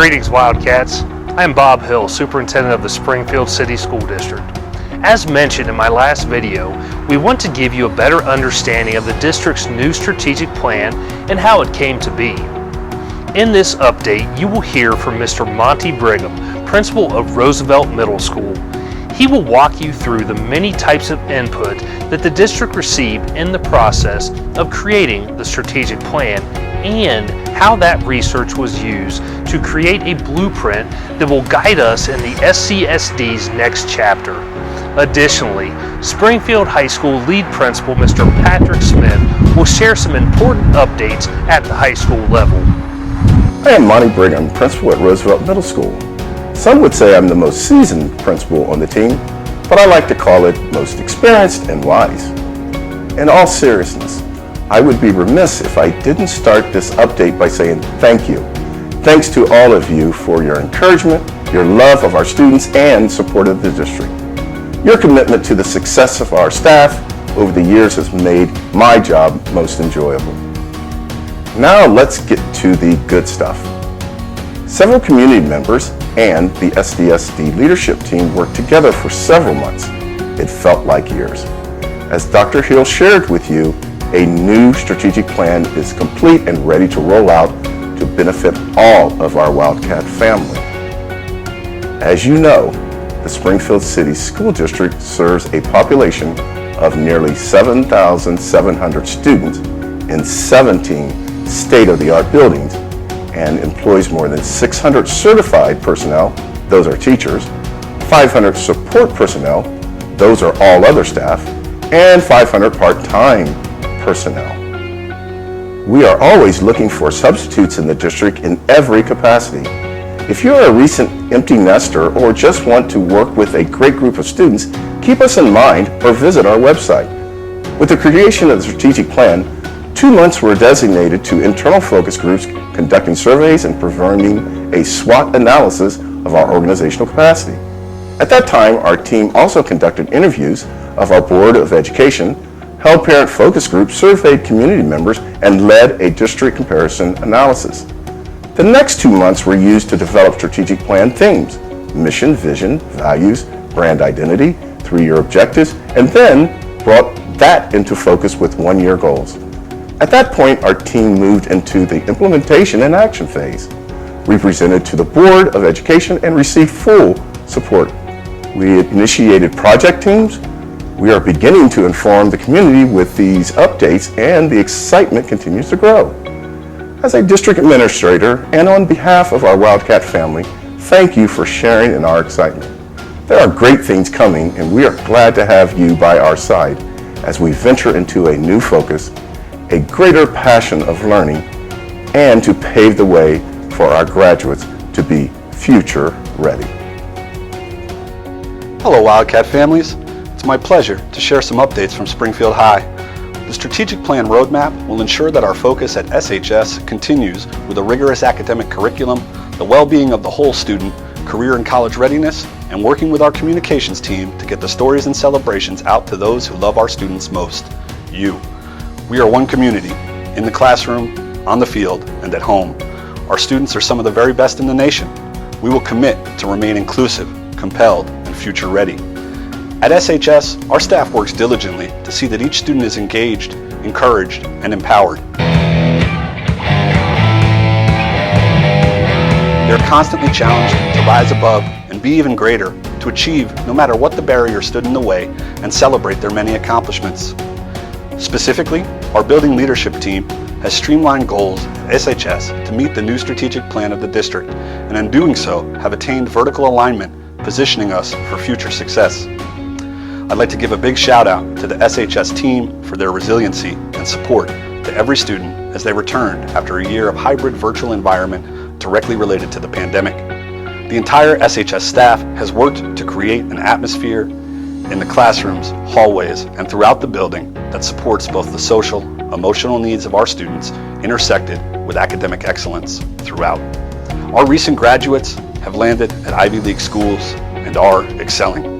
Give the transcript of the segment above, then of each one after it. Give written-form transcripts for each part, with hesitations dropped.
Greetings, Wildcats. I am Bob Hill, Superintendent of the Springfield City School District. As mentioned in my last video, we want to give you a better understanding of the district's new strategic plan and how it came to be. In this update, you will hear from Mr. Monty Brigham, Principal of Roosevelt Middle School. He will walk you through the many types of input that the district received in the process of creating the strategic plan and how that research was used to create a blueprint that will guide us in the SCSD's next chapter. Additionally, Springfield High School lead principal Mr. Patrick Smith will share some important updates at the high school level. I am Monty Brigham, principal at Roosevelt Middle School. Some would say I'm the most seasoned principal on the team, but I like to call it most experienced and wise. In all seriousness, I would be remiss if I didn't start this update by saying thank you. Thanks to all of you for your encouragement, your love of our students, and support of the district. Your commitment to the success of our staff over the years has made my job most enjoyable. Now let's get to the good stuff. Several community members and the SCSD leadership team worked together for several months. It felt like years. As Dr. Hill shared with you, a new strategic plan is complete and ready to roll out to benefit all of our Wildcat family. As you know, the Springfield City School District serves a population of nearly 7,700 students in 17 state-of-the-art buildings and employs more than 600 certified personnel, those are teachers, 500 support personnel, those are all other staff, and 500 part-time personnel. We are always looking for substitutes in the district in every capacity. If you're a recent empty nester or just want to work with a great group of students, keep us in mind or visit our website. With the creation of the strategic plan, 2 months were designated to internal focus groups conducting surveys and performing a SWOT analysis of our organizational capacity. At that time, our team also conducted interviews of our Board of Education, held parent focus groups, surveyed community members, and led a district comparison analysis. The next 2 months were used to develop strategic plan themes, mission, vision, values, brand identity, 3-year objectives, and then brought that into focus with 1-year goals. At that point, our team moved into the implementation and action phase. We presented to the Board of Education and received full support. We initiated project teams. We are beginning to inform the community with these updates, and the excitement continues to grow. As a district administrator and on behalf of our Wildcat family, thank you for sharing in our excitement. There are great things coming, and we are glad to have you by our side as we venture into a new focus, a greater passion of learning, and to pave the way for our graduates to be future ready. Hello Wildcat families. It's my pleasure to share some updates from Springfield High. The strategic plan roadmap will ensure that our focus at SHS continues with a rigorous academic curriculum, the well-being of the whole student, career and college readiness, and working with our communications team to get the stories and celebrations out to those who love our students most, you. We are one community, in the classroom, on the field, and at home. Our students are some of the very best in the nation. We will commit to remain inclusive, compelled, and future ready. At SHS, our staff works diligently to see that each student is engaged, encouraged, and empowered. They're constantly challenged to rise above and be even greater, to achieve no matter what the barrier stood in the way, and celebrate their many accomplishments. Specifically, our building leadership team has streamlined goals at SHS to meet the new strategic plan of the district, and in doing so have attained vertical alignment, positioning us for future success. I'd like to give a big shout out to the SHS team for their resiliency and support to every student as they returned after a year of hybrid virtual environment directly related to the pandemic. The entire SHS staff has worked to create an atmosphere in the classrooms, hallways, and throughout the building that supports both the social, emotional needs of our students intersected with academic excellence throughout. Our recent graduates have landed at Ivy League schools and are excelling.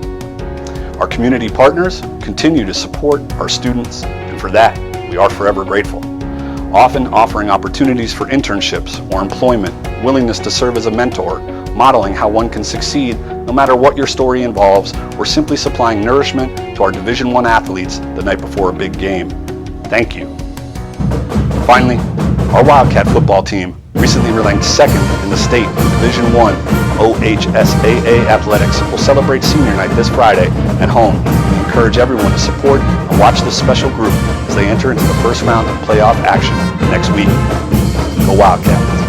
Our community partners continue to support our students, and for that, we are forever grateful. often offering opportunities for internships or employment, willingness to serve as a mentor, modeling how one can succeed no matter what your story involves, or simply supplying nourishment to our Division I athletes the night before a big game. Thank you. Finally, our Wildcat football team recently ranked second in the state in Division I OHSAA athletics will celebrate senior night this Friday at home. We encourage everyone to support and watch this special group as they enter into the first round of playoff action next week. Go Wildcats!